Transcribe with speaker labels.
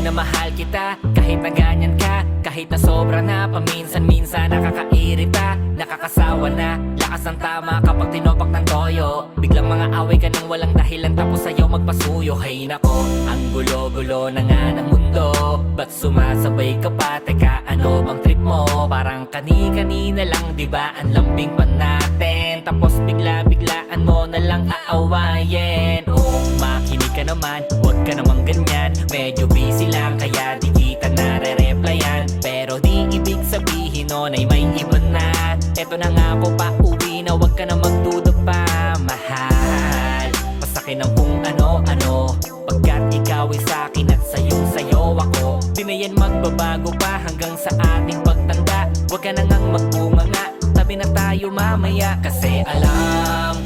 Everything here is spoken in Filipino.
Speaker 1: na mahal kita kahit na ganyan ka. Kahit na sobra na, paminsan-minsan nakakairita, nakakasawa na. Lakas ng tama kapag tinopak ng toyo. Biglang mga away ka nang walang dahilan, tapos sa'yo magpasuyo. Hay nako, ang gulo-gulo na nga ng mundo. Ba't sumasabay ka pa? Teka, ano bang trip mo? Parang kani-kanina lang, diba? Ang lambing pa natin, tapos bigla-biglaan mo na lang aawayin. Oh, makinig ka naman, huwag ka namang ganyan. Medyo busy lang, kaya di kita nare-replyan. Pero di ibig sabihin nun ay may iba na. Eto na nga po, pauwi na, huwag ka na magduda pa, mahal. Pasakin ang kung ano-ano, pagkat ikaw ay sa'kin at sa'yo ako. Di na yan magbabago pa hanggang sa ating pagtanda. Huwag ka na ngang magbunganga, tabi na tayo mamaya, kasi alam